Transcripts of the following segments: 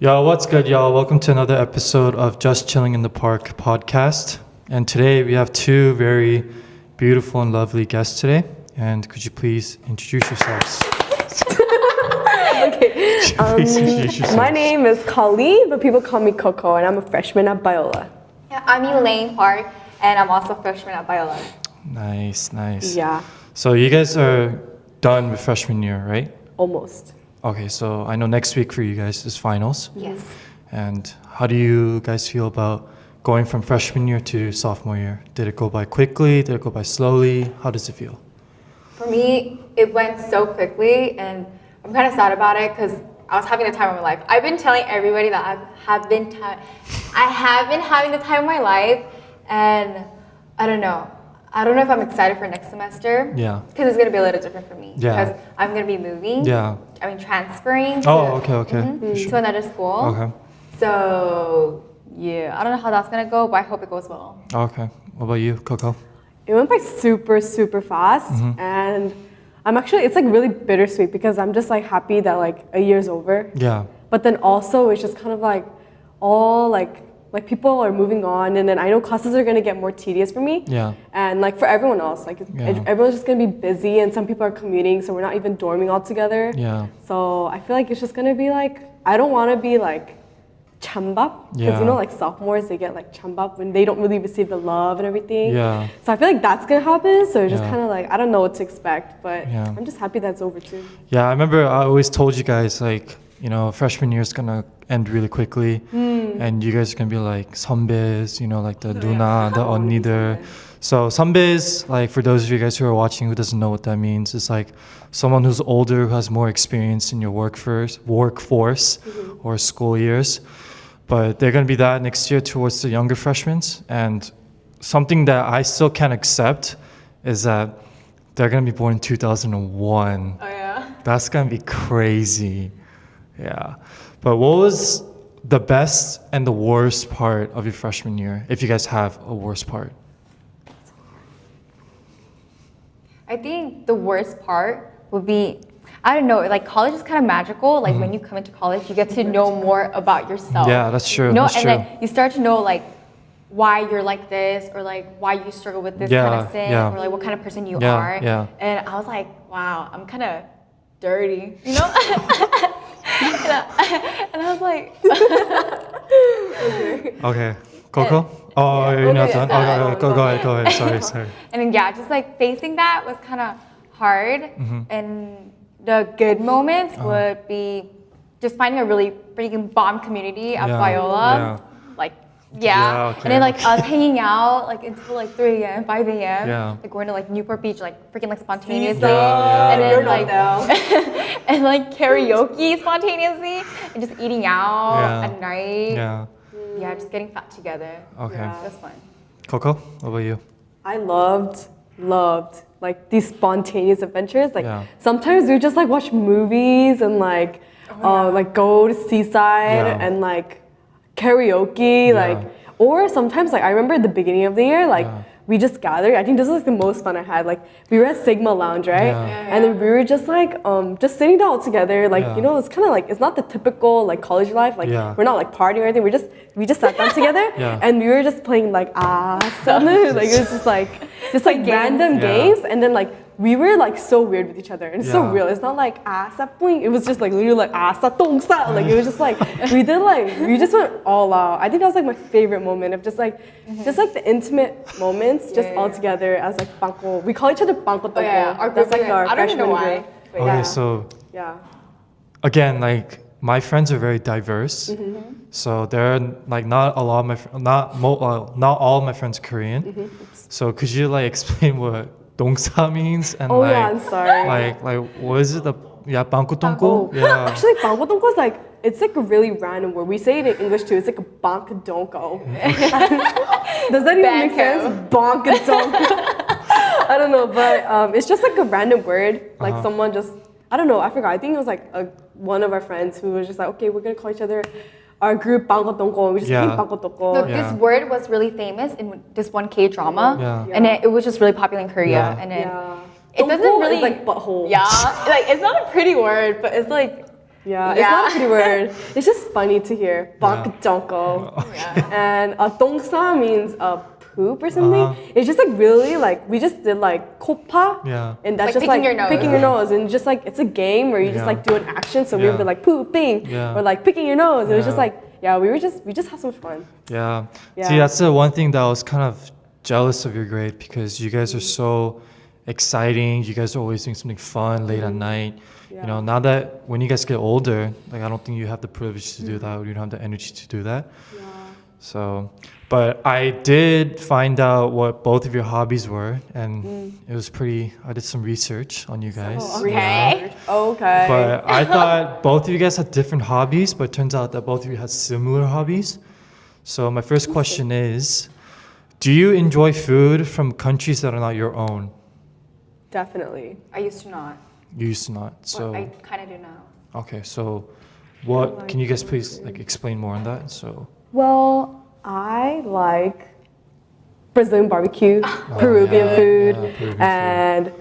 Yo, what's good, y'all? Welcome to another episode of Just Chilling in the Park podcast. And today we have two very beautiful and lovely guests today. And could you please introduce yourselves? Okay. My name is Coco Lee, but people call me Coco, and I'm a freshman at Biola. Yeah, I'm Elaine Park, and I'm also a freshman at Biola. Nice. Yeah, So you guys are done with freshman year, right? almost. Okay, so I know next week for you guys is finals. Yes. And how do you guys feel about going from freshman year to sophomore year? Did it go by quickly? Did it go by slowly? How does it feel? For me, it went so quickly, and I'm kind of sad about it because I was having the time of my life. I've been telling everybody that I have been having the time of my life, and I don't know if I'm excited for next semester. Yeah. Because it's gonna be a little different for me. Yeah. Because I'm gonna be moving. Yeah. Transferring. To another school. Okay. So yeah, I don't know how that's gonna go, but I hope it goes well. Okay. What about you, Coco? It went by super fast, and it's like really bittersweet because I'm just like happy that like a year's over. Yeah. But then also it's just kind of like all like people are moving on, and then I know classes are gonna get more tedious for me. Yeah. And like for everyone else, everyone's just gonna be busy, and some people are commuting, so we're not even dorming all together. Yeah. So I feel like it's just gonna be like, I don't wanna be like chambap, because Yeah. like sophomores, they get like chambap when they don't really receive the love and everything. Yeah. So I feel like that's gonna happen, so it's just Yeah. kind of like, I don't know what to expect, but Yeah. I'm just happy that's over too. Yeah, I remember I always told you guys, like, you know, freshman year is gonna end really quickly, and you guys are gonna be like 선배s, you know, like the 누나, the 언니들. So 선배s, like for those of you guys who are watching who doesn't know what that means, it's like someone who's older, who has more experience in your workforce or school years. But they're gonna be that next year towards the younger freshmen, and something that I still can't accept is that they're gonna be born in 2001. Oh yeah. That's gonna be crazy. Yeah. But what was the best and the worst part of your freshman year, if you guys have a worst part? I think the worst part would be, I don't know, like college is kind of magical. Like when you come into college, you get to know more about yourself. Yeah, that's true. You know, that's and true. then you start to know like why you're like this, or like why you struggle with this Yeah, kind of sin, yeah. or like what kind of person you Yeah, are. yeah. And I was like, wow, I'm kind of dirty, you know? and I was like, Okay. Coco? Oh, you're not done? Okay, go ahead. Sorry. And then yeah, just like facing that was kind of hard. And the good moments would be just finding a really freaking bomb community at Yeah, Biola. yeah. Like, Yeah, okay. And then like us hanging out like until like 3 a.m., 5 a.m. Yeah. Like going to like Newport Beach, like freaking like spontaneously. Yeah, and then you're not like down. and like karaoke spontaneously, and just eating out Yeah. at night. Yeah. Yeah, just getting fat together. Okay. Yeah. It was fun. Coco, what about you? I loved like these spontaneous adventures. Like Yeah. sometimes we would just like watch movies and like like go to seaside Yeah. and like karaoke, like, or sometimes like I remember at the beginning of the year, like we just gathered. I think this was like the most fun I had. Like we were at Sigma Lounge, right? Yeah. And then we were just like just sitting down all together. Like Yeah. you know, it's kind of like, it's not the typical like college life. Like Yeah. we're not like partying or anything. We just sat down together Yeah. and we were just playing like like it was just like random Yeah. games, and then like we were like so weird with each other, and it's so Yeah. real. It's not like sa puing. It was just like literally like sa tong sa. Like it was just like we just went all out. I think that was like my favorite moment of just like the intimate moments just all together as like bangko. We call each other bangko tongko. Our That's like group, our I don't even know freshman why. group. But Okay, yeah. so Yeah. again, like my friends are very diverse. So there are like not all of my friends Korean. So could you like explain what 동사 means and Oh like yeah, I'm sorry. like what is it? 방구 Oh, 똥꼬? Yeah. actually, bangko tongko is like, it's like a really random word. We say it in English too. It's like a bonk donko. Does that even make sense? Bonk donko. I don't know, but it's just like a random word. Like someone just, I don't know, I forgot. I think it was like one of our friends who was just like, okay, we're gonna call each other our group bangko tongko, and we just Yeah. became bangko tongko. No, Yeah. this word was really famous in this one K drama, Yeah. and it was just really popular in Korea. Yeah. And then Yeah. it doesn't Tongko really is like butthole. yeah, like it's not a pretty word, but it's like Yeah, it's not a pretty word. It's just funny to hear. Bakdonko. And dongsa means poop or something. It's just like really like we just did like kopa. Yeah. And that's Like just like picking your nose. picking your nose, and just like it's a game where you just like do an action. So we would be like pooping or like picking your nose. It was just like we just had so much fun. Yeah. Yeah. See, that's the one thing that I was kind of jealous of your grade because you guys are so exciting. You guys are always doing something fun late at night. You know, now that when you guys get older, like I don't think you have the privilege to do that, or you don't have the energy to do that. Yeah. So, but I did find out what both of your hobbies were, and it was pretty. I did some research on you guys. Okay. Okay. But I thought both of you guys had different hobbies, but it turns out that both of you had similar hobbies. So my first question is, do you enjoy food from countries that are not your own? Definitely. I used to not. You used to not. So But I kind of do now. okay, so what can you guys please like explain more on that? So Well, I like Brazilian barbecue, Peruvian food, Peruvian and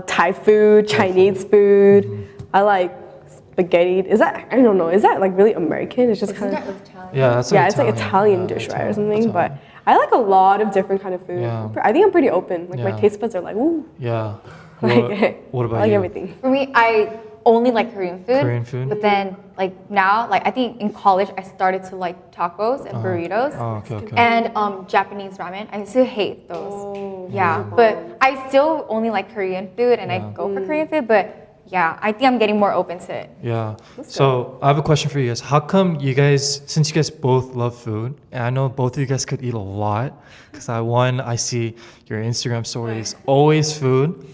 Thai food, Chinese food. I like spaghetti. Is that I don't know? Is that like really American? It's just kind Isn't of that Italian? yeah, that's it's like Italian dish, right, or something. But I like a lot of different kind of food. Yeah. I think I'm pretty open. Like my Yeah. taste buds are like, ooh, yeah. like What about I like you? everything. For me, I only like Korean food. Korean food? But then, like now, like I think in college, I started to like tacos and burritos. Oh, okay, okay. And Japanese ramen. I used to hate those. Yeah, but I still only like Korean food, and I go for Korean food. But yeah, I think I'm getting more open to it. Yeah. So I have a question for you guys. How come you guys, since you guys both love food, and I know both of you guys could eat a lot, because I see your Instagram stories, always food,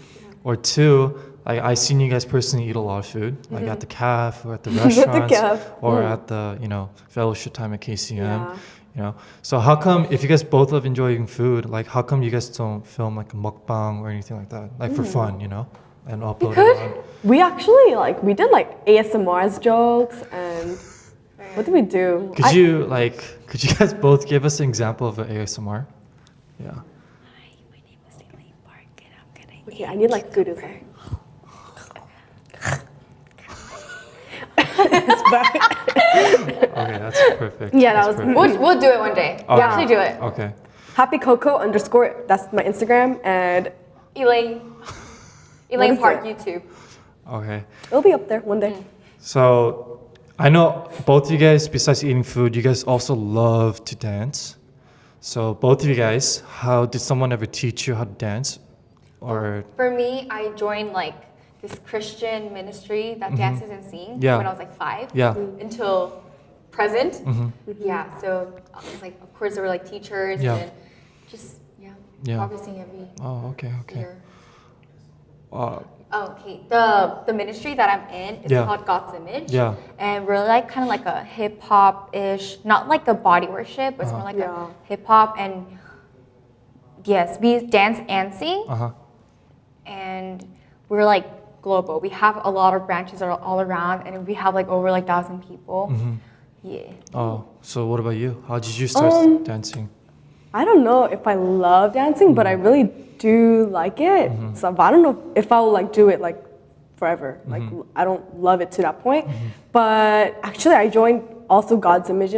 or two, like I seen you guys personally eat a lot of food, like at the cafe or at the restaurants, cafe. or at the fellowship time at KCM. Yeah. You know, so how come if you guys both love enjoying food, like how come you guys don't film like a mukbang or anything like that, like for fun, and upload it on? We actually we did like ASMR's jokes and what did we do? Could you guys both give us an example of an ASMR? Yeah. Hi, my name is Elaine Park, and I'm gonna. Okay, I need like food as well. Okay, that's perfect. Yeah, that That's was- perfect. We'll do it one day. We'll actually do it. Okay. Happy Coco _ that's my Instagram, and Elaine is Park it? YouTube. Okay. it'll be up there one day. So I know both of you guys, besides eating food, you guys also love to dance. So both of you guys, how did someone ever teach you how to dance? Or For me, I joined like this Christian ministry that dances and sings Yeah. when I was like 5 yeah. until present. Yeah, so like of course there were like teachers Yeah. and just Yeah. practicing every Oh, okay. year. Uh, Oh, okay. The ministry that I'm in is Yeah. called God's Image. Yeah. And we're like kind of like a hip hop ish, not like a body worship, but it's more like Yeah. a hip hop. And yes, we dance and sing. And we're like global. We have a lot of branches all around, and we have like over like 1,000 people. Yeah. Oh, so what about you? How did you start dancing? I don't know if I love dancing, but I really do like it. So but I don't know if I will like do it like forever. Like I don't love it to that point. But actually, I joined also God's Image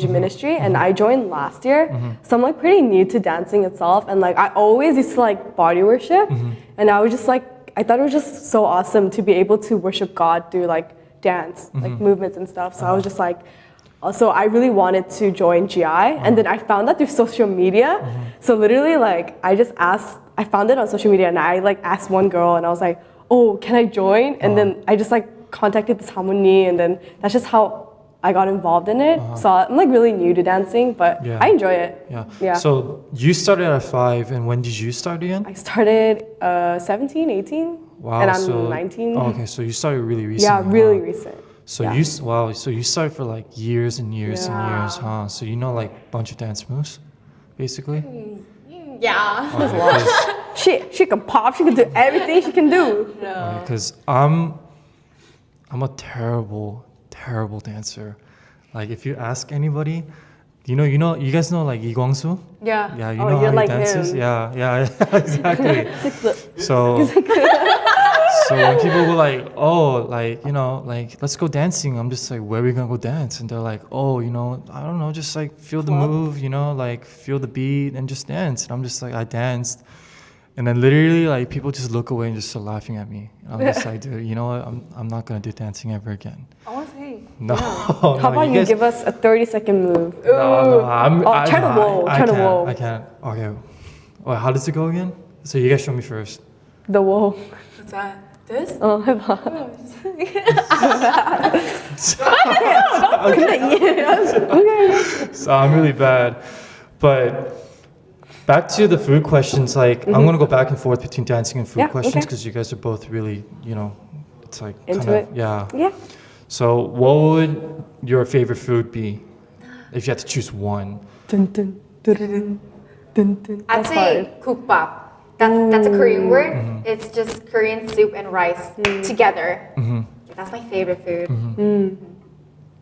Ministry, and I joined last year. So I'm like pretty new to dancing itself, and like I always used to like body worship, and I was just like I thought it was just so awesome to be able to worship God through like dance, like movements and stuff. So I was just like. Also, I really wanted to join GI, and then I found that through social media. So literally, like, I found it on social media, and I like asked one girl, and I was like, "Oh, can I join?" And then I just like contacted this Harmony, and then that's just how I got involved in it. So I'm like really new to dancing, but Yeah. I enjoy it. Yeah. Yeah. So you started at 5, and when did you start again? I started 17, 18, Wow. and I'm so, 19. Oh, okay, so you started really recently. Yeah, really huh? recent. So yeah. So you started for like years and years and years, huh? So you know like a bunch of dance moves, basically. Yeah. Okay, She can pop. She can do everything she can do. because I'm a terrible dancer. Like if you ask anybody, you guys know like Lee Kwang-soo? Yeah. Yeah, you Oh, know how you're he like dances. him. Yeah, exactly. It's like the- So So when people were like, oh, like, you know, like, let's go dancing, I'm just like, where are we gonna go dance? And they're like, oh, you know, I don't know, just like feel the move, you know, like feel the beat and just dance. And I'm just like, I danced. And then literally, like, people just look away and just start laughing at me. And I'm just like, dude, you know what? I'm not gonna do dancing ever again. I want to say. No. How about you give us a 30-second move? No, try to roll. Try to roll. I can't. Okay. Wait, how does it go again? So you guys show me first. The wall. What's that? This? 해봐. So I'm really bad. But back to the food questions, like I'm gonna go back and forth between dancing and food questions because you guys are both really, you know, it's like into it. Yeah. Yeah. So what would your favorite food be if you had to choose one? Dun, dun, dun, dun, dun, dun. I'd That's say hard. 국밥. That's a Korean word. It's just Korean soup and rice together. That's my favorite food.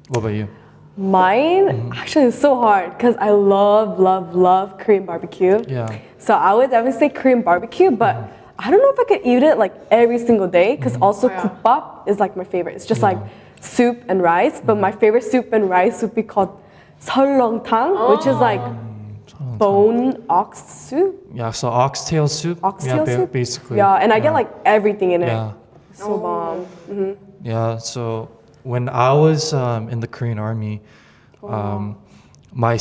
What about you? Mine actually is so hard because I love Korean barbecue. Yeah. So I would definitely say Korean barbecue, but I don't know if I could eat it like every single day because also 국밥 is like my favorite. It's just like soup and rice, but my favorite soup and rice would be called 설렁탕, which is like bone ox soup. Yeah, so oxtail soup. Oxtail soup? Basically. Yeah, and I get like everything in it. Yeah. So bomb. Yeah, so when I was in the Korean army, my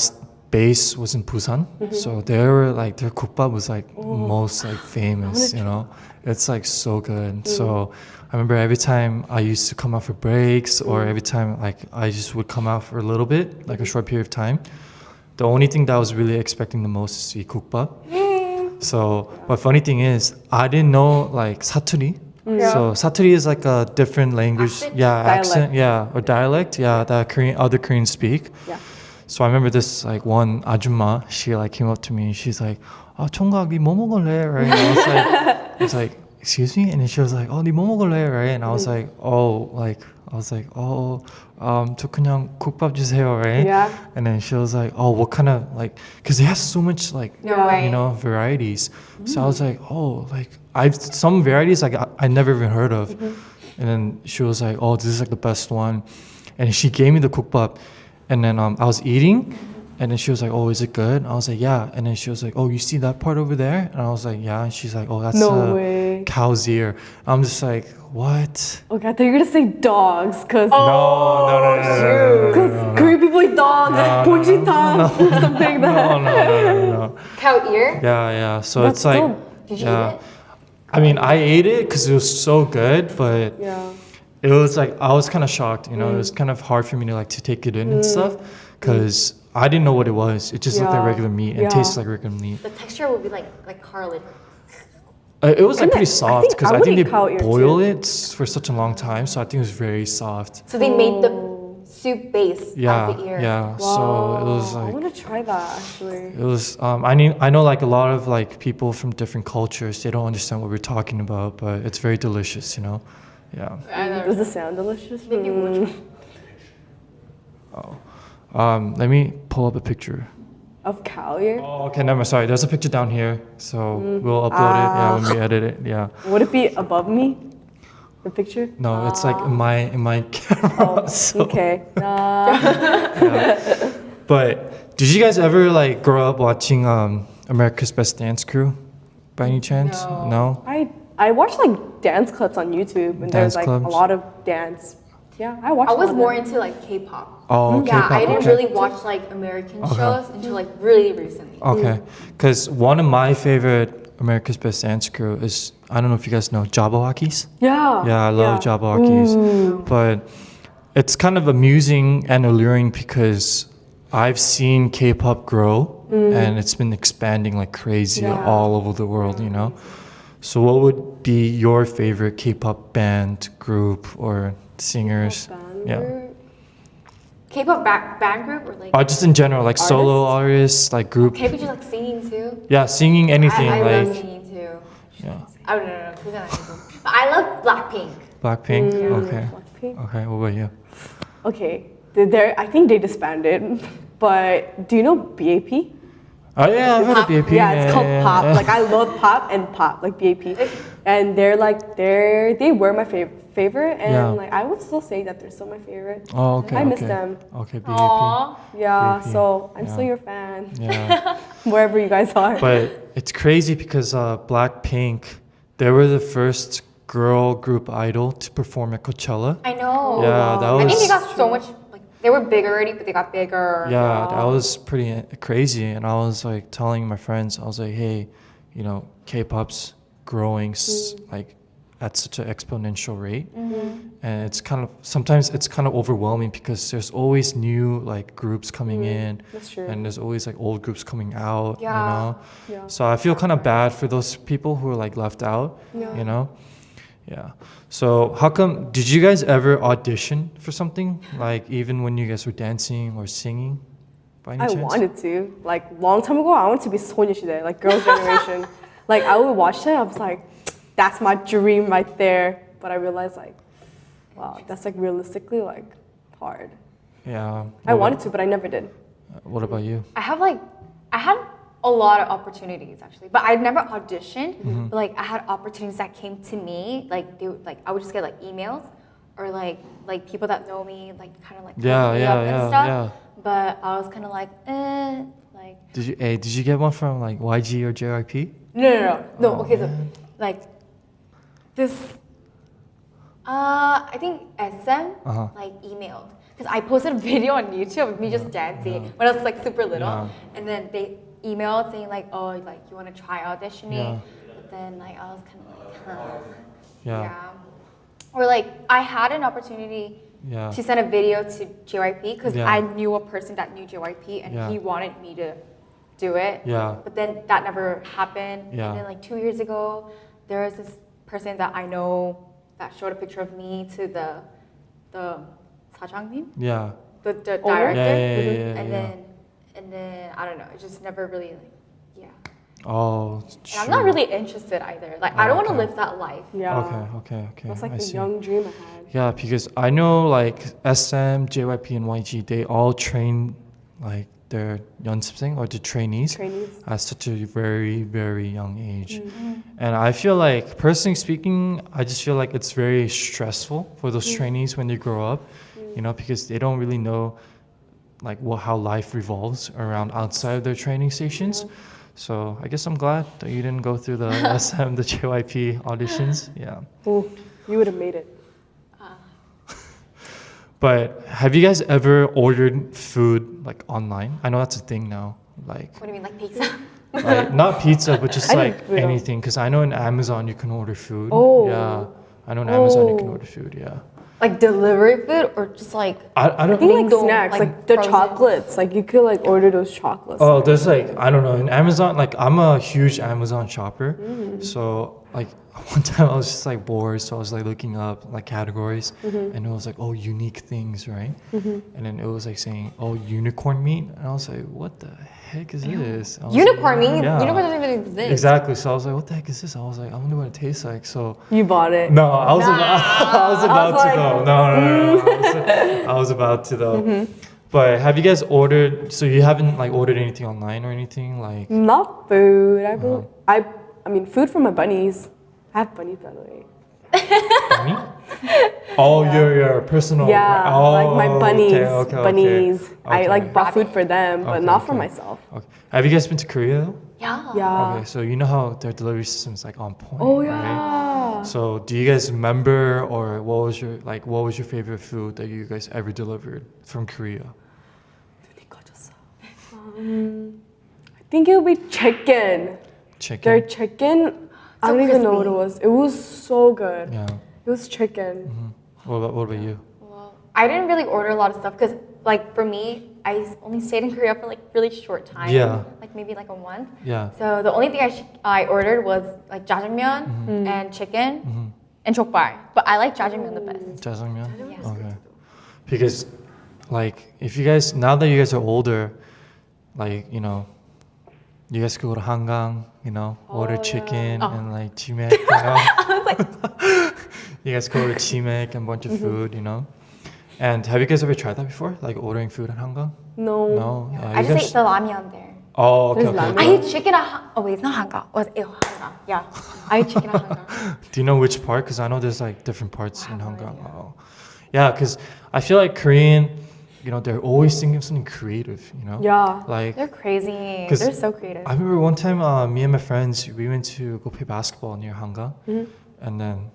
base was in Busan. So their 국밥 was like most like famous, you know. It's like so good. So I remember every time I used to come out for breaks or every time like I just would come out for a little bit, like a short period of time. The only thing that I was really expecting the most is to eat 국밥. So, but funny thing is, I didn't know like 사투리. So 사투리 is like a different language, accent, or dialect, that other Koreans speak. Yeah. So I remember this like one 아줌마, she like came up to me and she's like, 총각, 니 뭐 먹을래? Right? And I was like, excuse me? And then she was like, 니 뭐 먹을래? Right? And I was like, 저 그냥 국밥 주세요, right? Yeah. And then she was like, what kind of like, because it has so much like, No way. you know, varieties. So I was like, some varieties like I never even heard of. And then she was like, this is like the best one. And she gave me the 국밥. And then I was eating. And then she was like, is it good? And I was like, yeah. And then she was like, you see that part over there? And I was like, yeah. And she's like, that's No way. cow's ear. I'm just like, what? Okay, I thought you were gonna say dogs, cause No. Because Korean people eat dogs, 본지탕, something like that. No. Cow ear? Yeah. So That's it's like, dope. Did you eat it? I mean, I ate it because it was so good, but Yeah. it was like I was kind of shocked. You know, it was kind of hard for me to take it in and stuff because I didn't know what it was. It just looked like regular meat and tastes like regular meat. The texture would be like cartilage. It was like pretty soft because I think they would eat cow ear boil too. it for such a long time, so I think it was very soft. So they made the soup base out of the ear. Yeah. So it was I like. want to try that actually. It was. I know like a lot of like people from different cultures. They don't understand what we're talking about, but it's very delicious. You know. Yeah. Does it sound delicious? Maybe we'll try. Let me pull up a picture. Of cow ear? Okay, never mind. Sorry, there's a picture down here, so we'll upload it. Yeah, when we edit it. Yeah. Would it be above me? The picture? No, it's like in my camera. so, Okay. But did you guys ever like grow up watching America's Best Dance Crew, by any chance? No. I watch like dance clips on YouTube, and Dance there's like clubs? a lot of dance. Yeah, I watch. I was all of more them. into like K-pop. Oh, Yeah, K-pop, I didn't okay. really watch like American shows until like really recently. Okay, because one of my favorite America's Best Dance Crew is, I don't know if you guys know Jabberwockies. Yeah. Yeah, I love Jabberwockies. But it's kind of amusing and alluring because I've seen K-pop grow and it's been expanding like crazy all over the world, you know? So what would be your favorite K-pop band, group, or singers? K-pop band group or like Just in general, like solo artists, like group. K-pop just like singing too. Yeah, singing anything, I like love singing too. yeah. I don't know. Who's that? But I love Blackpink. Blackpink. Okay. Blackpink. Okay. What about you? Okay. I think they disbanded. But do you know BAP? Oh yeah, I've heard of BAP. Yeah, it's called pop. Like I love pop and pop, like BAP. and they were my favorite, and Yeah. like I would still say that they're still my favorite. Oh, okay. I miss okay. them. Okay, BAP. Aww. Yeah, BAP. so I'm Yeah. still your fan, Yeah. wherever you guys are. But it's crazy because Blackpink, they were the first girl group idol to perform at Coachella. I know. Yeah, that I think they was. got so much, like, they were big already, but they got bigger. Yeah, that was pretty crazy. And I was like telling my friends, I was like, hey, you know, K-pop's growing like at such an exponential rate. And it's sometimes it's kind of overwhelming because there's always new like groups coming in. That's true. And there's always like old groups coming out, Yeah. you know? Yeah. So I feel kind of bad for those people who are like left out, you know? Yeah. So how come, did you guys ever audition for something? Like even when you guys were dancing or singing by any I chance? wanted to. Like long time ago, I wanted to be 소녀시대, like Girls' Generation. Like I would watch it, I was like, that's my dream right there. But I realized like, wow, that's like realistically like hard. Yeah. I wanted to, but I never did. What about you? I had a lot of opportunities actually, but I'd never auditioned. But like I had opportunities that came to me, like I would just get like emails or like people that know me, like kind of like Yeah, call me yeah, up and yeah, stuff. yeah. But I was kind of like, like Did you get one from like YG or JYP? no. Okay, so like this, I think SM like emailed because I posted a video on YouTube of me just dancing when I was like super little, and then they emailed saying like, oh, like you want to try auditioning, but then like I was kind of like, huh. Yeah. Or like I had an opportunity Yeah. to send a video to JYP because Yeah. I knew a person that knew JYP and Yeah. he wanted me to do it. Yeah. But then that never happened. Yeah. And then like 2 years ago, there was this person that I know that showed a picture of me to the 사장님, Yeah. the Owner? director, Yeah, and yeah. then I don't know, it just never really like Oh, And I'm not really interested either. Like I don't want to live that life. Yeah. Okay. That's like I the see. young dream I had. Yeah, because I know like SM, JYP, and YG, they all train like their 연습생 or the trainees at such a very, very young age. And I feel like, personally speaking, I just feel like it's very stressful for those trainees when they grow up, you know, because they don't really know like how life revolves around outside of their training stations. So I guess I'm glad that you didn't go through the SM, the JYP auditions. Yeah. Ooh, you would have made it. But have you guys ever ordered food like online? I know that's a thing now. Like, What do you mean, like pizza? like not pizza, but just I like did food. anything. Because I know in Amazon you can order food. Oh. Yeah. I know in Amazon you can Oh. order food. Yeah. Like delivery food or just like I I don't. think like Lingdong, snacks, like like the frozen. chocolates. Like you could like order those chocolates. Oh, there's like, I don't know, in Amazon, like I'm a huge Amazon shopper. So like one time I was just like bored, so I was like looking up like categories and it was like, oh, unique things, right? And then it was like saying, oh, unicorn meat. And I was like, what the heck is this? I was unicorn like, meat. yeah. Unicorn doesn't even exist. Exactly. So I was like, what the heck is this? I was like, I wonder what it tastes like. So You bought it. no, I was about to though. No. I was about to though. But have you guys ordered? So you haven't like ordered anything online or anything like? Not food. I mean food for my bunnies. I have bunnies by the way. Bunny? Oh, your personal. Yeah, Oh, like my bunnies. okay. Bunnies. I Okay. like bought food for them, but Okay, not for okay. myself. Okay. Have you guys been to Korea? Though? Yeah. Yeah. Okay, so you know how their delivery system is like on point. Oh Right? yeah. So do you guys remember or what was your favorite food that you guys ever delivered from Korea? I think it would be chicken. Chicken. Their chicken. I So don't even know what crispy. it was. It was so good. Yeah. It was chicken. What about you? Well, I didn't really order a lot of stuff because, like, for me, I only stayed in Korea for like really short time. Yeah. Like maybe like a month. Yeah. So the only thing I ordered was like jjajangmyeon and chicken and jokbal. But I like jjajangmyeon the best. Jjajangmyeon? Yeah. Okay. Because, like, if you guys, now that you guys are older, like, you know, you guys could go to Hangang, you know, order chicken and like chimek, you know. You guys could order chimek and a bunch of food, you know. And have you guys ever tried that before? Like ordering food at Hangang? No. No. I you just guys- ate the ramyeon there. Oh, okay, There's okay. ramen. I eat chicken at oh wait, it's not Hanga. Oh, it's Hanga. Yeah, I eat chicken at Hanga. Do you know which part? Because I know there's like different parts in Hanggang. Oh. Yeah, because I feel like Korean, you know, they're always thinking of something creative, you know? Yeah. Like, They're crazy. 'Cause They're so creative. I remember one time me and my friends, we went to go play basketball near Hanggang. And then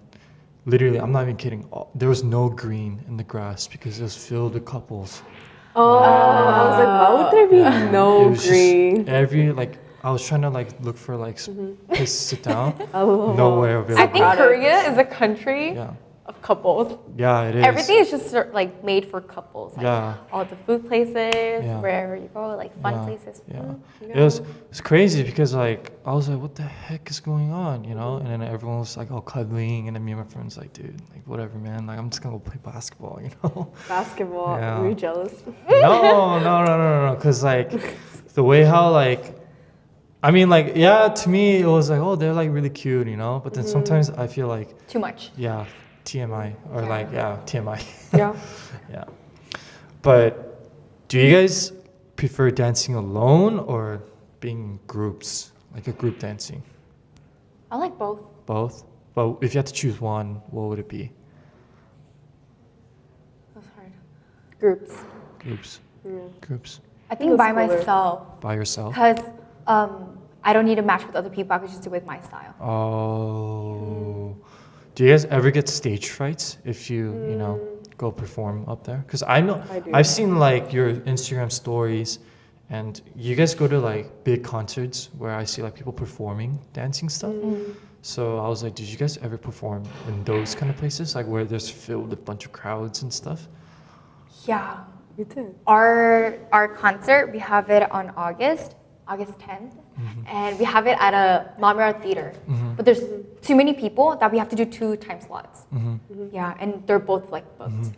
literally, I'm not even kidding, there was no green in the grass because it was filled with couples. Oh, I was like, why would there be It no was just green? every, like, I was trying to like look for like place to sit down. Oh. Nowhere I available. think Product. Korea is a country Yeah. of couples. Yeah, it is. Everything is just like made for couples. Like, Yeah. all the food places, Yeah. wherever you go, like fun Yeah, places. Yeah. It's crazy because like I was like, what the heck is going on, you know? And then everyone was like all cuddling, and then me and my friends like, dude, like whatever, man. Like I'm just gonna go play basketball, you know? Basketball. Yeah. Were you jealous? No. Because like the way how like, I mean like yeah, to me it was like oh they're like really cute, you know? But then sometimes I feel like Too much. yeah, TMI or like yeah TMI. Yeah. Yeah. But do you guys prefer dancing alone or being in groups, like a group dancing? I like both. Both? But if you had to choose one, what would it be? That's hard. Groups. Groups. Groups. I think by That's cooler. myself, By yourself? because I don't need to match with other people. I could just do it with my style. Oh. Do you guys ever get stage frights if you know, go perform up there? Because I know, I do. I've seen like your Instagram stories and you guys go to like big concerts where I see like people performing dancing stuff. So I was like, did you guys ever perform in those kind of places? Like where there's filled with a bunch of crowds and stuff? Yeah. Me too. Our concert, we have it on August 10th, and we have it at a Mamura theater. But there's too many people that we have to do 2 time slots. Yeah, and they're both like booked.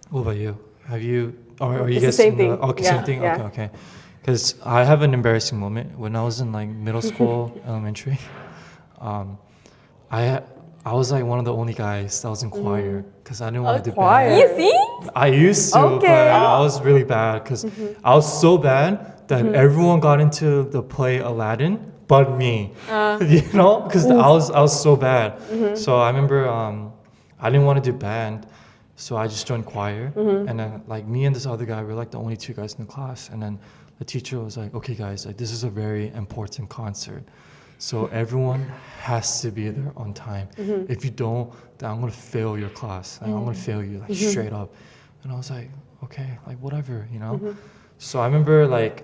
What about you? Have you, or are you It's the guys same in the- thing. okay, Yeah, same thing? yeah. Okay. Because I have an embarrassing moment. When I was in like middle school, elementary, I was like one of the only guys that was in choir because I didn't want to do choir. band. You see? I used to, Okay. but I was really bad because I was so bad that everyone got into the play Aladdin, but me. You know, because I was so bad. So I remember I didn't want to do band, so I just joined choir. And then like me and this other guy, we were like the only 2 guys in the class. And then the teacher was like, "Okay, guys, like this is a very important concert." So everyone has to be there on time. If you don't, then I'm gonna fail your class. Like, I'm gonna fail you like straight up. And I was like, okay, like whatever, you know. So I remember like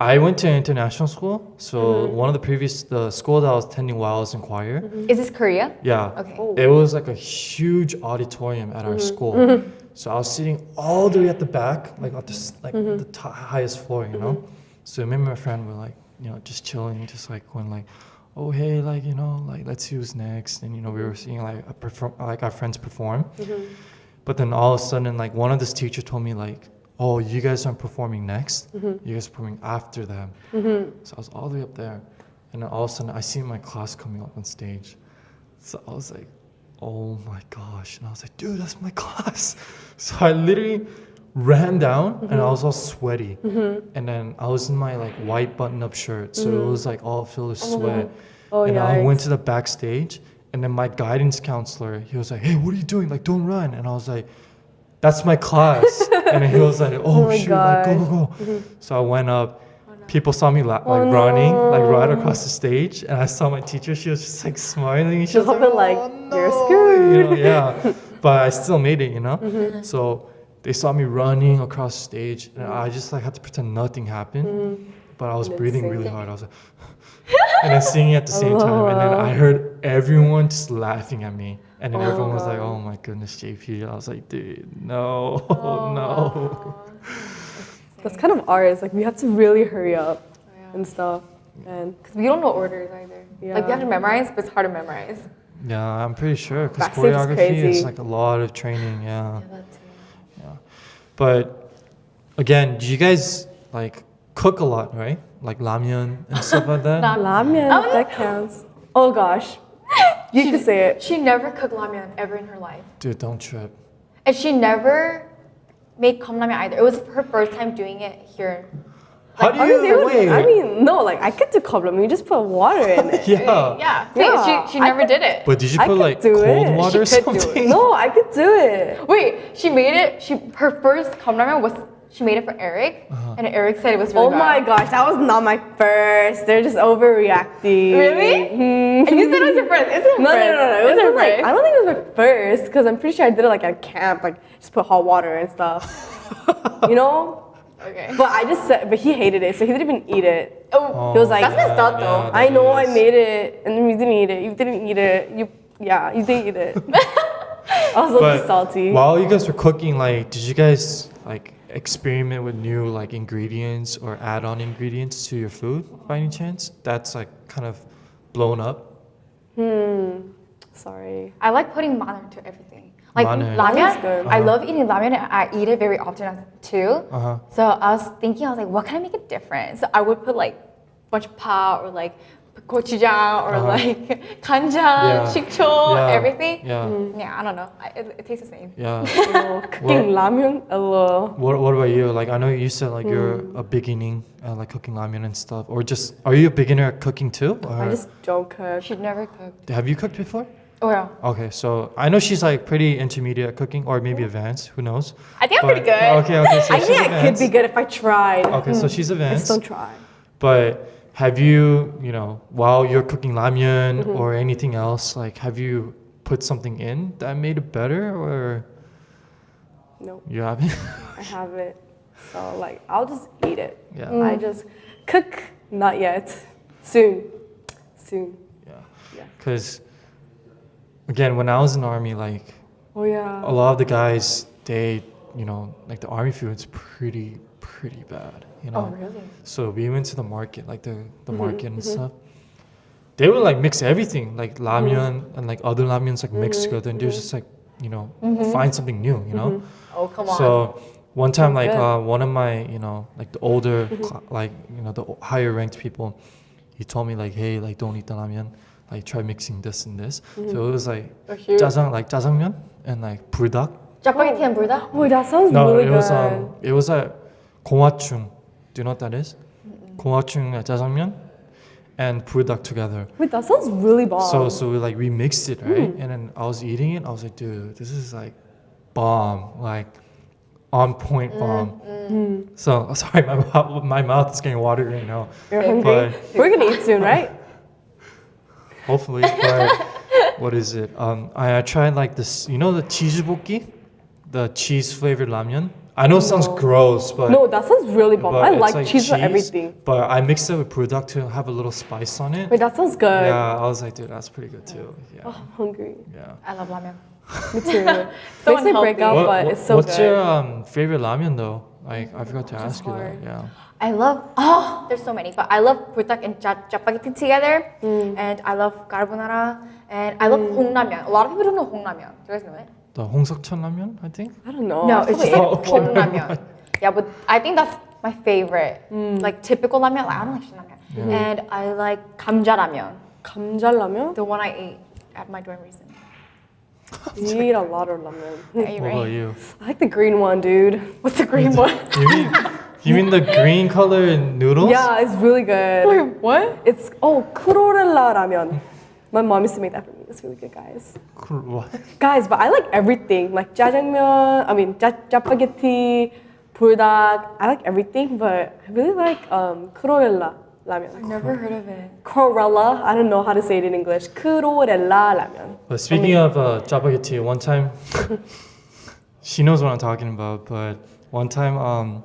I went to international school. So one of the school that I was attending while I was in choir. Is this Korea? Yeah. Okay. It was like a huge auditorium at our school. So I was sitting all the way at the back, like at the highest floor, you know. So me and my friend were like, you know, just chilling, just like going like, oh hey, like you know, like let's see who's next, and you know we were seeing like our friends perform. But then all of a sudden, like one of this teacher told me like, oh, you guys aren't performing next, you guys are performing after them. So I was all the way up there, and then all of a sudden I see my class coming up on stage. So I was like, oh my gosh, and I was like, dude, that's my class. So I literally ran down and I was all sweaty, and then I was in my like white button-up shirt, so it was like all filled with sweat. Oh, And I went yikes. to the backstage, and then my guidance counselor, he was like, "Hey, what are you doing? Like, don't run!" And I was like, "That's my class." And then he was like, "Oh, my shoot, like, go!" So I went up. People saw me like running, like right across the stage, and I saw my teacher. She was just like smiling. She was probably like, "Oh, "You're no," screwed. you know, yeah. But I still made it, you know. So they saw me running across the stage, and I just like had to pretend nothing happened. But I was breathing really hard. I was like, and then singing at the same time. And then I heard everyone just laughing at me. And then everyone was like, oh my goodness, JP. I was like, dude, no, no. That's kind of ours. Like we have to really hurry up and stuff. And Because we don't know orders either. Yeah. Like we have to memorize, but it's hard to memorize. Yeah, I'm pretty sure. Because Backstage is choreography is crazy. like a lot of training, yeah. That too. Yeah. But again, do you guys like cook a lot, right? Like ramyeon and stuff like that? ramen, that counts. Oh gosh. You can say it. She never cooked ramyeon ever in her life. Dude, don't trip. And she never made 컵라면 either. It was her first time doing it here. How do I mean, you wait? no, like I could do cup ramen. You just put water in it. Yeah. Yeah. Yeah, See, she never did it. But did you I put could like do cold it. water or She could do it. something? No, I could do it. Wait, she made it. Her first cup ramen was she made it for Eric, and Eric said it was really Oh my bad. gosh, that was not my first. They're just overreacting. Really? Mhm. And you said it was your first. It's your No, first. no, no, no. It It's your wasn't like, first. I don't think it was my first because I'm pretty sure I did it like at camp, like just put hot water and stuff. You know? Okay. But I just said, but he hated it, so he didn't even eat it. Oh, He was like, that's messed up though. that I know I is. made it, and then you didn't eat it. You didn't eat it. You didn't eat it. I was a little But salty. while you guys were cooking, like, did you guys like experiment with new like ingredients or add-on ingredients to your food by any chance? That's like kind of blown up. Sorry. I like putting maner to everything. Like Maner. Maner's ramen, good. I love eating ramen and I eat it very often too. Uh-huh. So I was thinking, I was like, what can I make it different? So I would put like bunch of pa or like gochujang or like kanjang, Yeah. 식초, Yeah. everything. Yeah. Yeah, I don't know. It tastes the same. Yeah. Cooking ramen, What about you? Like, I know you said like you're a beginning at like cooking ramen and stuff, or just are you a beginner at cooking too? Or I just don't cook. Should never cook. have you cooked before? Oh yeah. Okay, so I know she's like pretty intermediate at cooking, or maybe advanced. Who knows? I think I'm But- pretty good. Okay. So I she's think I could advanced. be good if I tried. Okay, so she's I just advanced. don't try. But have you, while you're cooking ramen or anything else, like have you put something in that made it better, or No, you haven't? I haven't. So like, I'll just eat it. Yeah. I just cook, not yet. Soon. Yeah. Yeah. Because again, when I was in the army, like Oh yeah. a lot of the guys, they, like the army food's pretty bad, Oh really? So we went to the market, like the market and stuff. They would like mix everything, like ramyun and like other ramyuns like mixed together, and they're just like, find something new, Oh come on. So one time, like good. one of my, like the older, the higher ranked people, he told me like, hey, like don't eat the ramen, like try mixing this and this. So it was like Oh, shoot. jjajangmyeon and like 불닭. 짜파게티 and 불닭? Oh, that sounds No, really it good. was a 공화충. Do you know what that is? 공화충 jjajangmyeon and 불닭 together. Wait, that sounds really bomb. So we mixed it, right? And then I was eating it. I was like, dude, this is like bomb, like on point bomb. So sorry, my mouth is getting watery right now. You're hungry? But We're gonna eat soon, right? hopefully, but what is it? I tried like this, the cheesebokki, the cheese flavored ramyun. I know it sounds gross, but No, that sounds really bomb. but I it's like cheese for everything. But I mixed it with 불닭 to have a little spice on it. Wait, that sounds good. Yeah, I was like, dude, that's pretty good too. Yeah, Oh, I'm hungry. yeah. I love ramen. Me too. So Makes me break unhealthy. out, but it's so what's good. your favorite ramen though? Like I forgot to ask you that. hard. Yeah. I love, there's so many, but I love 불닭 and 짜파게티 together, and I love carbonara, and I love 홍라면. A lot of people don't know 홍라면. Do you guys know it? The 홍석천 ramen, I think. I don't know. No, I it's just probably like ate it before. 홍라면. Yeah, but I think that's my favorite. Like typical ramen, like I don't like 신라면. And I like 감자라면, 감자라면? the one I ate at my dorm recently. You eat a lot of ramen. Are you What about ready? you? I like the green one, dude. What's the green one? You mean the green color noodles? Yeah, it's really good. Wait, what? It's 크로렐라 ramen. My mom used to make that for me. It's really good, guys. What? Guys, but I like everything. Like 짜파게티, 불닭. I like everything, but I really like 크로렐라 ramen. I've never heard of it. Chlorella. I don't know how to say it in English. 크로렐라 ramen. But speaking of 짜파게티, one time, she knows what I'm talking about. But one time,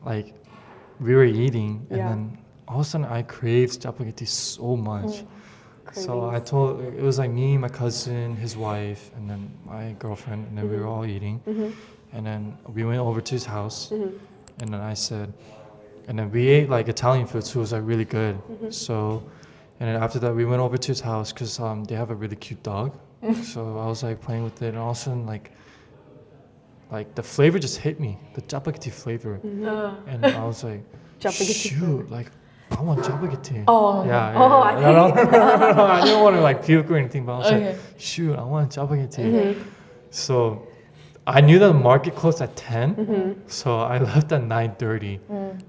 like we were eating, and Yeah. then all of a sudden I craved 짜파게티 so much. So I told it was like me, my cousin, his wife, and then my girlfriend, and then we were all eating, and then we went over to his house, and then I said, and then we ate like Italian food, so it was like really good. So, and then after that we went over to his house because they have a really cute dog. So I was like playing with it, and all of a sudden like the flavor just hit me, the 짜파게티 flavor, and I was like, 짜파게티 shoot, like. I want 짜파게티. Oh. Yeah. Oh, I I didn't want to like puke or anything, but I was Okay. like, shoot, I want 짜파게티. So I knew the market closed at 10, so I left at 9:30,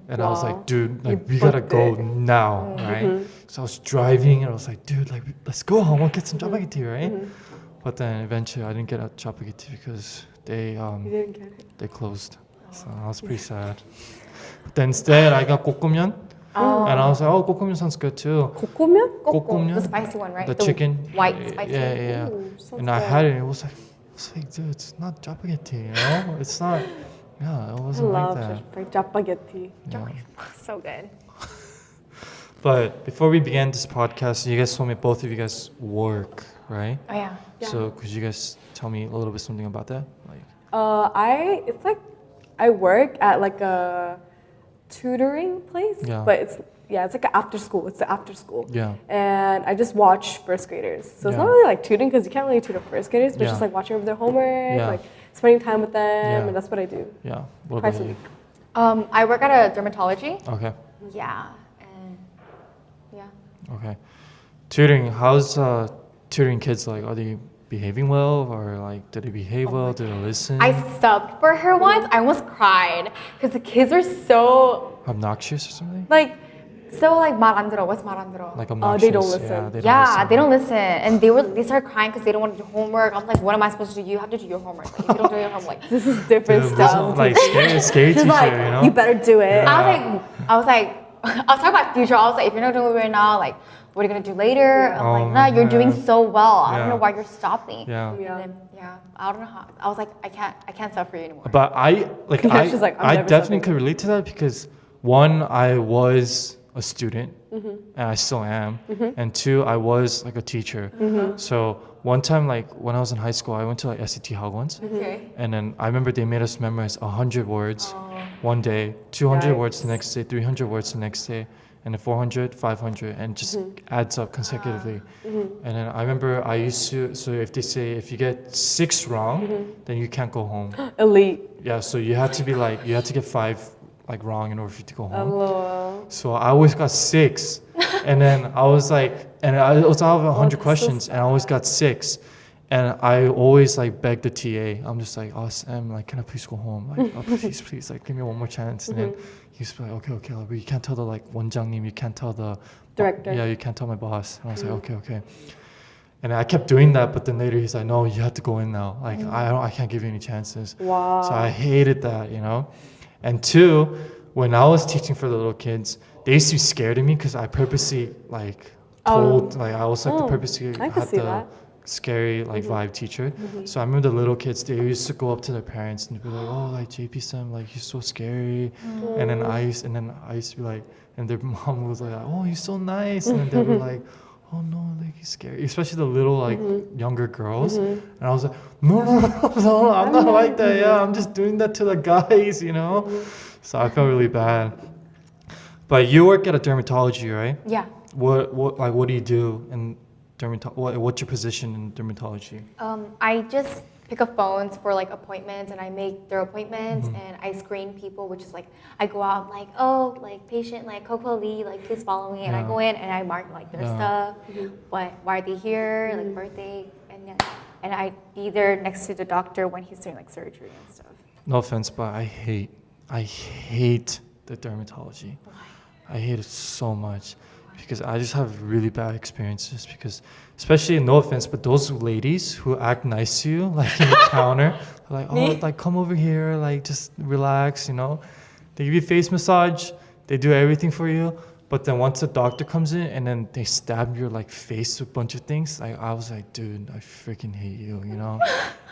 and I was like, dude, like we gotta go now, right? So I was driving, and I was like, dude, like let's go. I want to get some 짜파게티, right? But then eventually, I didn't get a 짜파게티 because they You didn't get it. they closed. So I was pretty sad. But then instead, I got 볶음면, and I was like, oh, 볶음면 sounds good too. 고코면? 볶음면, the spicy one, right? the chicken, white spicy. yeah. Ooh, sounds And I good. had it. It was like, dude, it's not 짜파게티, you know? It's not. Yeah, it I wasn't like love that. 짜파게티. Yeah. So good. But before we began this podcast, you guys told me both of you guys work, right? Oh yeah. So could you guys tell me a little bit something about that? Like, It's like I work at like a tutoring place, Yeah. but it's like an after school. It's the after school. yeah, And I just watch first graders. So it's Yeah. not really like tutoring because you can't really tutor first graders, but Yeah. just like watching over their homework, Yeah. like spending time with them, Yeah. and that's what I do. yeah. What Twice about a you? week. I work at a dermatology. Okay, Yeah. And yeah. okay. Tutoring. How's tutoring kids like? Are they behaving well, or like did they behave well? Did they listen? I subbed for her once. I almost cried because the kids are so Obnoxious or something? like 말 안 들어. What's 말 안 들어? Like they obnoxious? don't listen. Yeah, They don't listen, and they started crying because they don't want to do homework. I'm like, what am I supposed to do? You have to do your homework. Like, if you don't do your homework, This is different Dude, stuff. like scary She's teacher, like, you know? you better do it. Yeah. I was like, I was talking about future. I was like, if you're not doing it right now, like, what are you gonna do later? I'm Oh, like, nah, you're doing man. so well. I don't Yeah. know why you're stopping. Yeah. Yeah. And then, I don't know how. I was like, I can't suffer you anymore. But I like Yeah, she's like, I'm I never definitely stopping. could relate to that because one, I was a student Mm-hmm. and I still am, and two, I was like a teacher. Mm-hmm. So one time, like when I was in high school, I went to like SAT Hagwons, Okay. and then I remember they made us memorize 100 words one day, 200 words the Yikes. next day, 300 words the next day, and then 400, 500, and just adds up consecutively. And then I remember I used to, so if they say if you get 6 wrong, then you can't go home. Elite. Yeah, so you had to be like, you had to get 5 like wrong in order for you to go home. LOL. So I always got 6, and then I was like, and I was out of 100 that's so questions, and I always got 6, and I always like begged the TA. I'm just like, oh Sam, like, can I please go home? Like, oh, please, like, give me one more chance. And then he's like, okay, like, you can't tell the like 원장님, you can't tell the Director. Yeah, you can't tell my boss. And I was like, okay. And I kept doing that, but then later he's like, no, you have to go in now. Like, I can't give you any chances. Wow. So I hated that, you know. And two, when I was teaching for the little kids, they used to be scared of me because I purposely like told, like I was like the purposely I could had see the that. scary like vibe teacher. So I remember the little kids, they used to go up to their parents and be like, oh, like JP Sam, like he's so scary. And then I used to be like, and their mom was like, oh, he's so nice. And then they were like, oh no, like he's scary, especially the little like younger girls. And I was like, no, I'm not like that. Yeah, I'm just doing that to the guys, you know. So I felt really bad. But you work at a dermatology, right? Yeah. What do you do in dermatology? What's your position in dermatology? I just pick up phones for like appointments, and I make their appointments, and I screen people, which is like I go out like, oh, like patient like Coco Lee, like please follow me, and I Yeah. go in and I mark like their Yeah. stuff, why are they here, like birthday, and I be there next to the doctor when he's doing like surgery and stuff. No offense, but I hate the dermatology. I hate it so much because I just have really bad experiences because, especially, no offense, but those ladies who act nice to you, like in the counter, like, oh, like come over here, like just relax, you know. They give you face massage, they do everything for you, but then once the doctor comes in and then they stab your like face with a bunch of things, like I was like, dude, I freaking hate you, you know.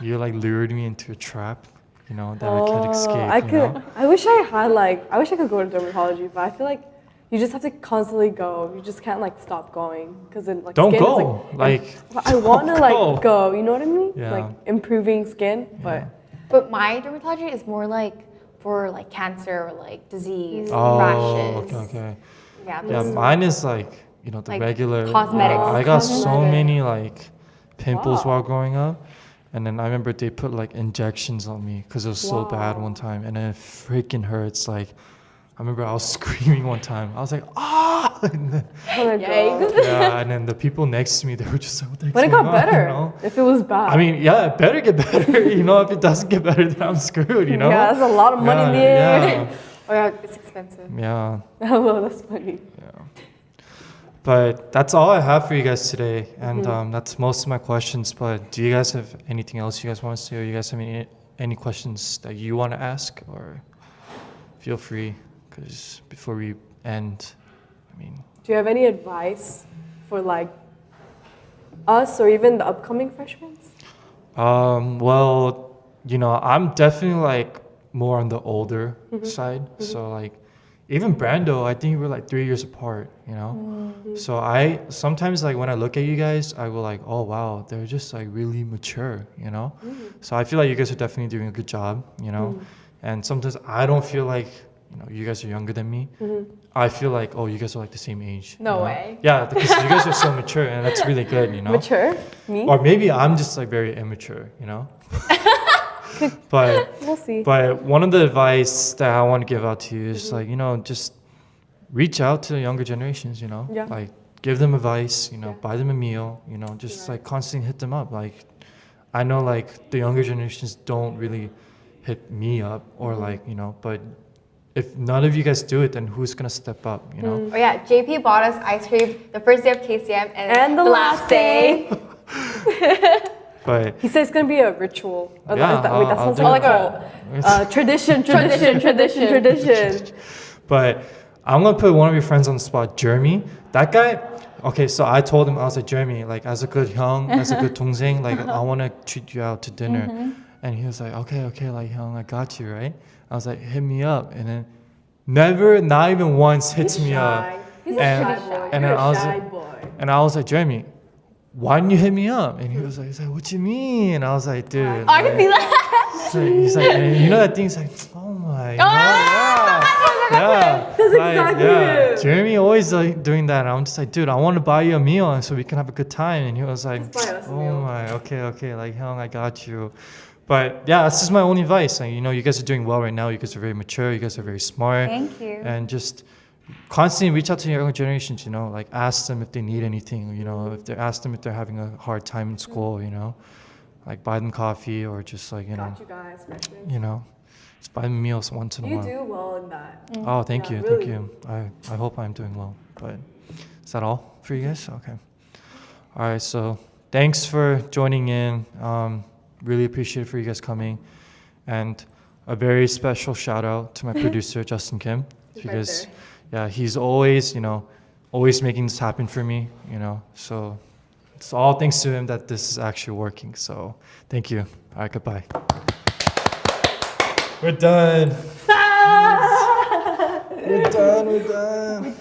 You like lured me into a trap, you know, that I can't escape, you know? I wish I could go to dermatology, but I feel like you just have to constantly go. You just can't like stop going because then like Don't skin go. is Like, I want to don't like go. You know what I mean? Yeah. Like improving skin, but But my dermatology is more like for like cancer or like disease, oh, rashes. okay. Yeah, Yeah, those- mine is like, you know, the Like regular. cosmetics. I got so Cosmetic. many like pimples Wow. while growing up. And then I remember they put like injections on me because it was so bad Wow. one time. And then it freaking hurts. Like, I remember I was screaming one time. I was like, ah! And then, Oh my God. Yikes. yeah, and then the people next to me, they were just like, what the heck's But it going got on, better you know? if it was bad. I mean, yeah, it better get better. You know, if it doesn't get better, then I'm screwed, you know? Yeah, that's a lot of money in the air. Oh yeah, it's expensive. Yeah. Oh, that's funny. But that's all I have for you guys today. And that's most of my questions. But do you guys have anything else you guys want to say? Or you guys have any questions that you want to ask? Or feel free, because before we end, I mean... Do you have any advice for like us or even the upcoming freshmen? Well, you know, I'm definitely like more on the older side. So like, even Brando, I think we're like 3 years apart, you know? So I sometimes like when I look at you guys, I go like, oh wow, they're just like really mature, you know? So I feel like you guys are definitely doing a good job, you know? And sometimes I don't feel like, you know, you guys are younger than me. I feel like, oh, you guys are like the same age. No you know? way. Yeah, because you guys are so mature and that's really good, you know? Mature? Me? Or maybe I'm just like very immature, you know? But We'll see. but one of the advice that I want to give out to you is like, you know, just reach out to the younger generations, you know? Yeah. Like give them advice, you know, buy them a meal, you know, just like constantly hit them up. Like I know like the younger generations don't really hit me up or like, you know, but if none of you guys do it, then who's gonna step up, you know? Oh yeah, JP bought us ice cream the first day of KCM And the last day. But He said it's gonna be a ritual. Oh, Yeah, that, wait, that I'll sounds do like it. a tradition. But I'm gonna put one of your friends on the spot, Jeremy. That guy, okay, so I told him, I was like, Jeremy, like as a good hyung, as a good 동생, like I wanna treat you out to dinner. And he was like, okay, like hyung, I got you, right? I was like, hit me up. And then never, not even once hits me up. He's And- a shy boy. and You're then I a was shy like- boy. And I was like, Jeremy, why didn't you hit me up? And he was like, what you mean? And I was like, dude. Oh, I can see that. He's like, and you know that thing's like, oh my god, yeah. That's exactly it. Jeremy always like doing that. And I'm just like, dude, I want to buy you a meal and so we can have a good time. And he was like, Just buy us a oh meal. my, okay, like, hell, I got you. But yeah, this is my only advice. Like, you know, you guys are doing well right now. You guys are very mature. You guys are very smart. Thank you. And just constantly reach out to younger generations, you know, like ask them if they need anything, you know, if they ask them if they're having a hard time in school, you know, like buy them coffee or just like, you know, Got you guys, freshmen. you know, just buy them meals once in a You while. do well in that. Oh, thank Yeah, you, really. thank you. I hope I'm doing well. But is that all for you guys? Okay. All right, so thanks for joining in. Really appreciate it for you guys coming. And a very special shout out to my producer, Justin Kim, He's right because there. yeah, he's always, you know, always making this happen for me, you know. So it's all thanks to him that this is actually working. So thank you. All right, goodbye. We're done. We're done.